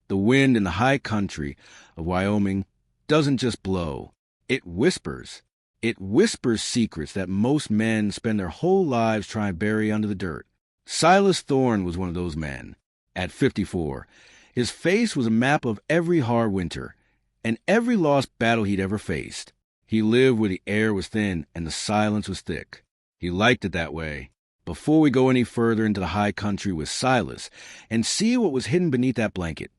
The wind in the high country of Wyoming doesn't just blow. It whispers. It whispers secrets that most men spend their whole lives trying to bury under the dirt. Silas Thorne was one of those men. At 54, his face was a map of every hard winter and every lost battle he'd ever faced. He lived where the air was thin and the silence was thick. He liked it that way. Before we go any further into the high country with Silas and see what was hidden beneath that blanket,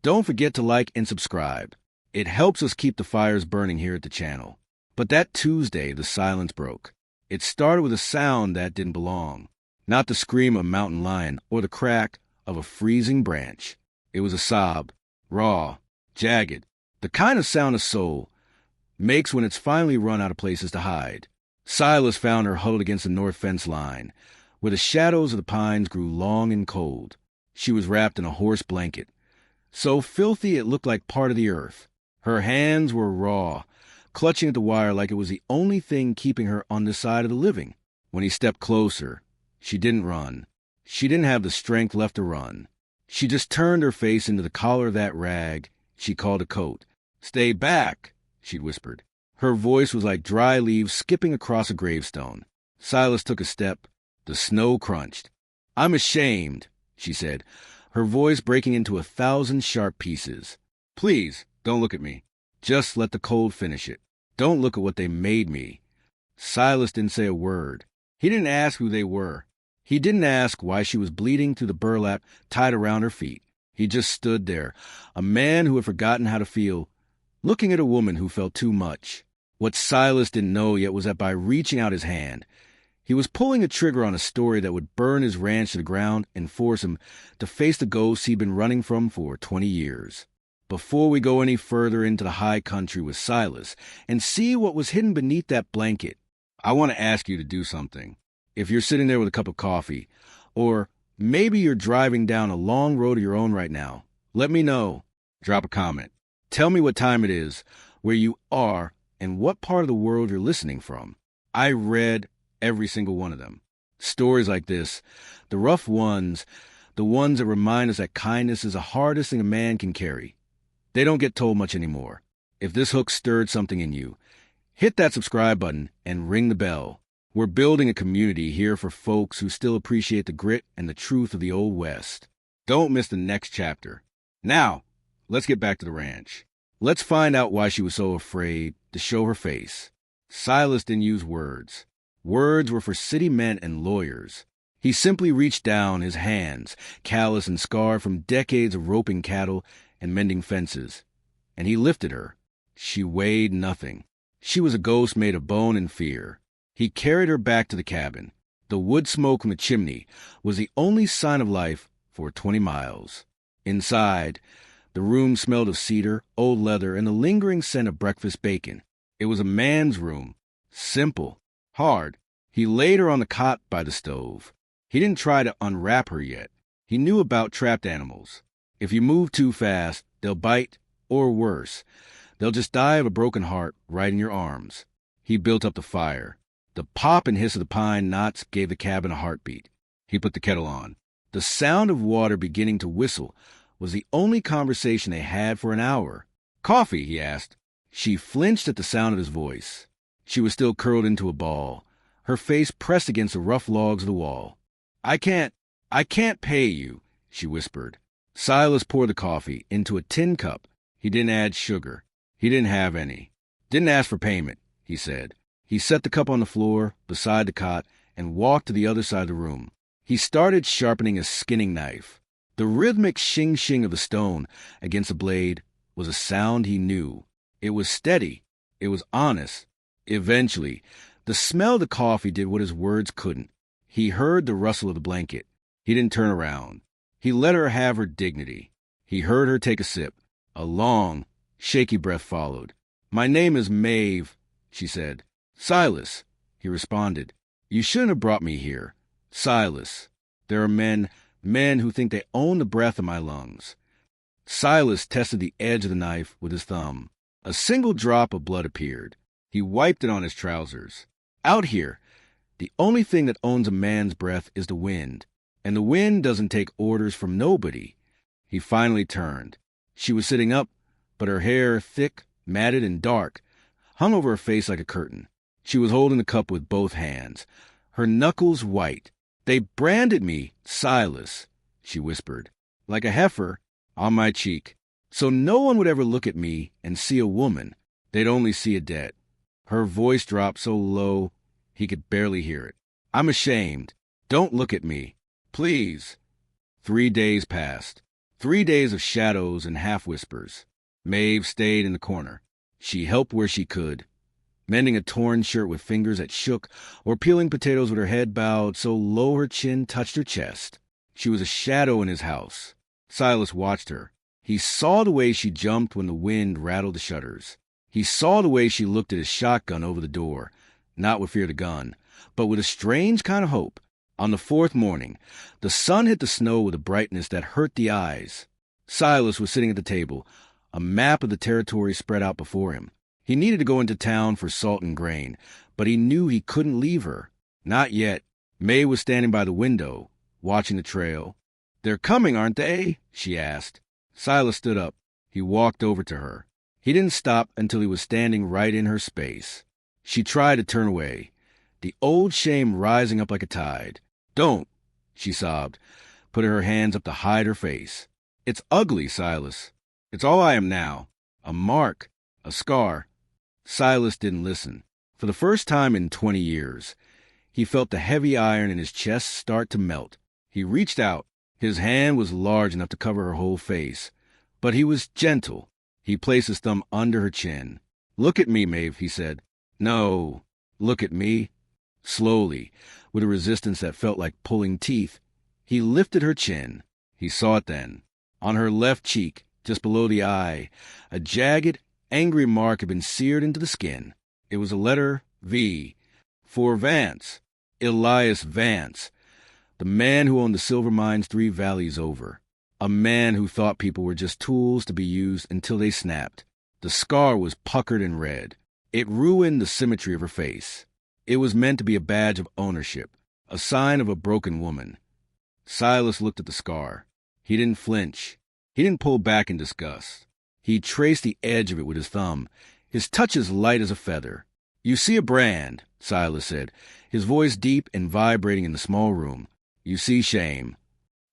don't forget to like and subscribe. It helps us keep the fires burning here at the channel. But that Tuesday, the silence broke. It started with a sound that didn't belong. Not the scream of a mountain lion or the crack of a freezing branch. It was a sob, raw, jagged, the kind of sound a soul makes when it's finally run out of places to hide. Silas found her huddled against the north fence line, where the shadows of the pines grew long and cold. She was wrapped in a horse blanket, so filthy it looked like part of the earth. Her hands were raw, clutching at the wire like it was the only thing keeping her on this side of the living. When he stepped closer, she didn't run. She didn't have the strength left to run. She just turned her face into the collar of that rag she called a coat. "Stay back," she'd whispered. Her voice was like dry leaves skipping across a gravestone. Silas took a step. The snow crunched. "I'm ashamed," she said, her voice breaking into 1,000 sharp pieces. "Please, don't look at me. Just let the cold finish it. Don't look at what they made me." Silas didn't say a word. He didn't ask who they were. He didn't ask why she was bleeding through the burlap tied around her feet. He just stood there, a man who had forgotten how to feel, looking at a woman who felt too much. What Silas didn't know yet was that by reaching out his hand, he was pulling a trigger on a story that would burn his ranch to the ground and force him to face the ghosts he'd been running from for 20 years. Before we go any further into the high country with Silas and see what was hidden beneath that blanket, I want to ask you to do something. If you're sitting there with a cup of coffee, or maybe you're driving down a long road of your own right now, let me know. Drop a comment. Tell me what time it is, where you are, and what part of the world you're listening from. I read every single one of them. Stories like this, the rough ones, the ones that remind us that kindness is the hardest thing a man can carry. They don't get told much anymore. If this hook stirred something in you, hit that subscribe button and ring the bell. We're building a community here for folks who still appreciate the grit and the truth of the Old West. Don't miss the next chapter. Now, let's get back to the ranch. Let's find out why she was so afraid to show her face. Silas didn't use words. Words were for city men and lawyers. He simply reached down, his hands, callous and scarred from decades of roping cattle and mending fences, and he lifted her. She weighed nothing. She was a ghost made of bone and fear. He carried her back to the cabin. The wood smoke from the chimney was the only sign of life for 20 miles. Inside, the room smelled of cedar, old leather, and the lingering scent of breakfast bacon. It was a man's room. Simple. Hard. He laid her on the cot by the stove. He didn't try to unwrap her yet. He knew about trapped animals. If you move too fast, they'll bite, or worse, they'll just die of a broken heart right in your arms. He built up the fire. The pop and hiss of the pine knots gave the cabin a heartbeat. He put the kettle on. The sound of water beginning to whistle was the only conversation they had for an hour. "Coffee?" he asked. She flinched at the sound of his voice. She was still curled into a ball, her face pressed against the rough logs of the wall. I can't pay you," she whispered. Silas poured the coffee into a tin cup. He didn't add sugar. He didn't have any. "Didn't ask for payment," he said. He set the cup on the floor beside the cot and walked to the other side of the room. He started sharpening a skinning knife. The rhythmic shing-shing of the stone against the blade was a sound he knew. It was steady. It was honest. Eventually, the smell of the coffee did what his words couldn't. He heard the rustle of the blanket. He didn't turn around. He let her have her dignity. He heard her take a sip. A long, shaky breath followed. "My name is Maeve," she said. "Silas," he responded. "You shouldn't have brought me here. Silas. There are men who think they own the breath of my lungs." Silas tested the edge of the knife with his thumb. A single drop of blood appeared. He wiped it on his trousers. "Out here, the only thing that owns a man's breath is the wind, and the wind doesn't take orders from nobody. He finally turned. She was sitting up, but her hair, thick, matted, and dark, hung over her face like a curtain. She was holding the cup with both hands, her knuckles white. "They branded me Silas," she whispered, "like a heifer on my cheek. So no one would ever look at me and see a woman. They'd only see a debt." Her voice dropped so low he could barely hear it. "I'm ashamed. Don't look at me. Please." 3 days passed. 3 days of shadows and half-whispers. Maeve stayed in the corner. She helped where she could, mending a torn shirt with fingers that shook, or peeling potatoes with her head bowed so low her chin touched her chest. She was a shadow in his house. Silas watched her. He saw the way she jumped when the wind rattled the shutters. He saw the way she looked at his shotgun over the door, not with fear of the gun, but with a strange kind of hope. On the 4th morning, the sun hit the snow with a brightness that hurt the eyes. Silas was sitting at the table, a map of the territory spread out before him. He needed to go into town for salt and grain, but he knew he couldn't leave her. Not yet. May was standing by the window, watching the trail. "They're coming, aren't they?" she asked. Silas stood up. He walked over to her. He didn't stop until he was standing right in her space. She tried to turn away, the old shame rising up like a tide. "Don't," she sobbed, putting her hands up to hide her face. "It's ugly, Silas. It's all I am now. A mark, a scar." Silas didn't listen. For the first time in 20 years, he felt the heavy iron in his chest start to melt. He reached out. His hand was large enough to cover her whole face, but he was gentle. He placed his thumb under her chin. "Look at me, Maeve," he said. "No, look at me." Slowly, with a resistance that felt like pulling teeth, he lifted her chin. He saw it then. On her left cheek, just below the eye, a jagged, angry mark had been seared into the skin. It was a letter V, for Vance, Elias Vance, the man who owned the silver mines 3 valleys over. A man who thought people were just tools to be used until they snapped. The scar was puckered and red. It ruined the symmetry of her face. It was meant to be a badge of ownership, a sign of a broken woman. Silas looked at the scar. He didn't flinch. He didn't pull back in disgust. He traced the edge of it with his thumb, his touch as light as a feather. "You see a brand," Silas said, his voice deep and vibrating in the small room. "You see shame."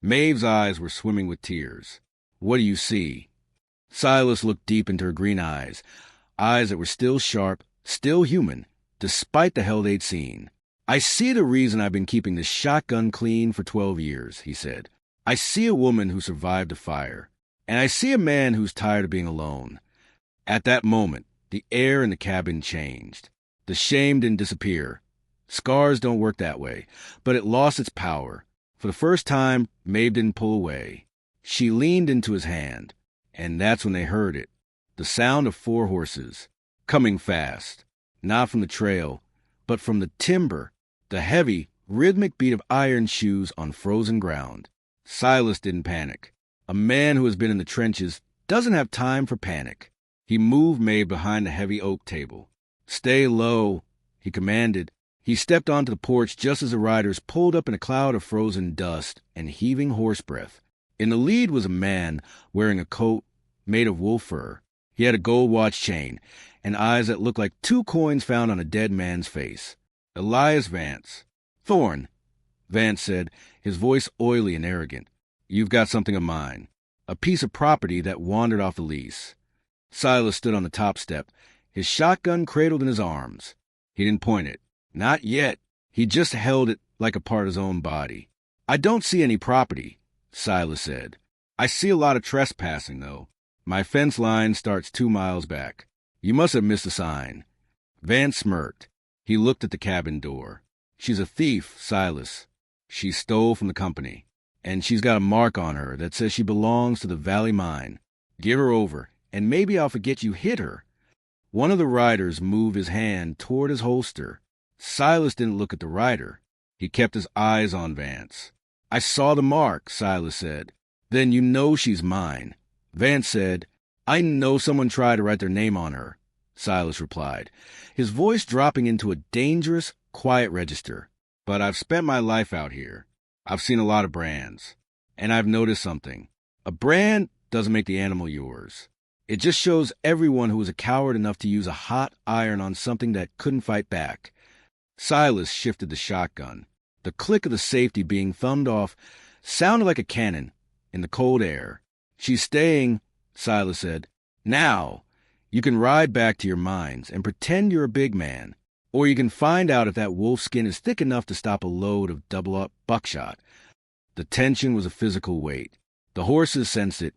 Maeve's eyes were swimming with tears. "What do you see?" Silas looked deep into her green eyes that were still sharp, still human, despite the hell they'd seen. "I see the reason I've been keeping this shotgun clean for 12 years, he said. "I see a woman who survived a fire, and I see a man who's tired of being alone." At that moment, the air in the cabin changed. The shame didn't disappear. Scars don't work that way, but it lost its power. For the first time, Maeve didn't pull away. She leaned into his hand, and that's when they heard it. The sound of 4 horses, coming fast, not from the trail, but from the timber, the heavy, rhythmic beat of iron shoes on frozen ground. Silas didn't panic. A man who has been in the trenches doesn't have time for panic. He moved Maeve behind the heavy oak table. "Stay low," he commanded. He stepped onto the porch just as the riders pulled up in a cloud of frozen dust and heaving horse breath. In the lead was a man wearing a coat made of wolf fur. He had a gold watch chain and eyes that looked like 2 coins found on a dead man's face. "Elias Vance." "Thorne," Vance said, his voice oily and arrogant. "You've got something of mine. A piece of property that wandered off the lease." Silas stood on the top step, his shotgun cradled in his arms. He didn't point it. Not yet. He just held it like a part of his own body. "I don't see any property," Silas said. "I see a lot of trespassing, though. My fence line starts 2 miles back. You must have missed a sign." Vance smirked. He looked at the cabin door. "She's a thief, Silas. She stole from the company, and she's got a mark on her that says she belongs to the Valley Mine. Give her over, and maybe I'll forget you hit her." One of the riders moved his hand toward his holster. Silas didn't look at the rider. He kept his eyes on Vance. "I saw the mark," Silas said. "Then you know she's mine." Vance said, "I know someone tried to write their name on her," Silas replied, his voice dropping into a dangerous, quiet register. "But I've spent my life out here. I've seen a lot of brands. And I've noticed something. A brand doesn't make the animal yours. It just shows everyone who was a coward enough to use a hot iron on something that couldn't fight back. Silas shifted the shotgun. The click of the safety being thumbed off sounded like a cannon in the cold air. "She's staying," Silas said. "Now, you can ride back to your mines and pretend you're a big man. Or you can find out if that wolf skin is thick enough to stop a load of double-up buckshot." The tension was a physical weight. The horses sensed it,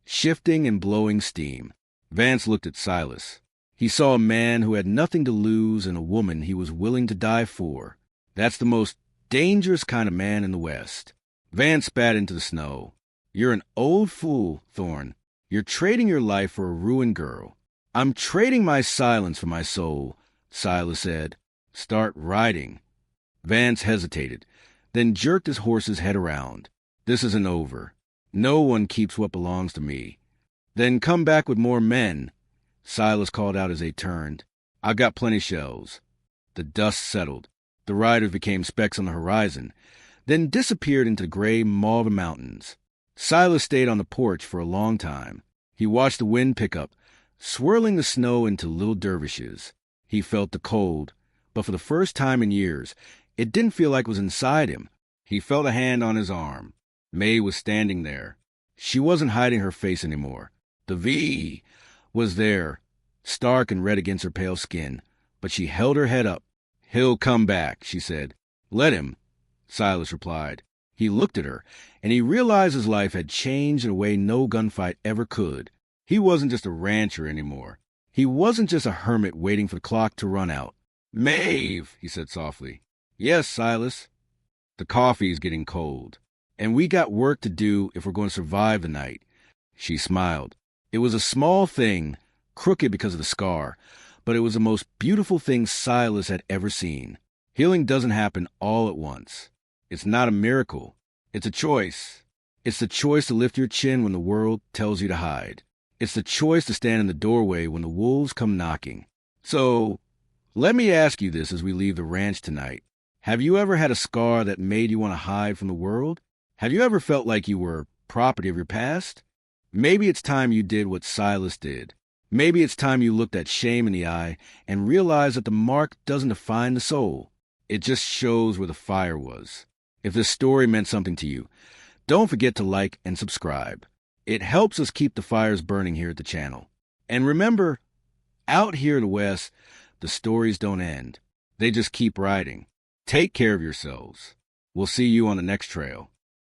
shifting and blowing steam. Vance looked at Silas. He saw a man who had nothing to lose and a woman he was willing to die for. That's the most dangerous kind of man in the West. Vance spat into the snow. "You're an old fool, Thorne. You're trading your life for a ruined girl." "I'm trading my silence for my soul," Silas said. "Start riding." Vance hesitated, then jerked his horse's head around. "This isn't over. No one keeps what belongs to me." "Then come back with more men," Silas called out as they turned. "I've got plenty shells." The dust settled. The riders became specks on the horizon, then disappeared into the gray Malvern Mountains. Silas stayed on the porch for a long time. He watched the wind pick up, swirling the snow into little dervishes. He felt the cold, but for the first time in years, it didn't feel like it was inside him. He felt a hand on his arm. Maeve was standing there. She wasn't hiding her face anymore. The V was there, stark and red against her pale skin, but she held her head up. "He'll come back," she said. "Let him," Silas replied. He looked at her, and he realized his life had changed in a way no gunfight ever could. He wasn't just a rancher anymore. He wasn't just a hermit waiting for the clock to run out. "Maeve," he said softly. "Yes, Silas." "The coffee's getting cold, and we got work to do if we're going to survive the night." She smiled. It was a small thing, crooked because of the scar, but it was the most beautiful thing Silas had ever seen. Healing doesn't happen all at once. It's not a miracle. It's a choice. It's the choice to lift your chin when the world tells you to hide. It's the choice to stand in the doorway when the wolves come knocking. So, let me ask you this as we leave the ranch tonight. Have you ever had a scar that made you want to hide from the world? Have you ever felt like you were property of your past? Maybe it's time you did what Silas did. Maybe it's time you looked at shame in the eye and realized that the mark doesn't define the soul. It just shows where the fire was. If this story meant something to you, don't forget to like and subscribe. It helps us keep the fires burning here at the channel. And remember, out here in the West, the stories don't end. They just keep riding. Take care of yourselves. We'll see you on the next trail.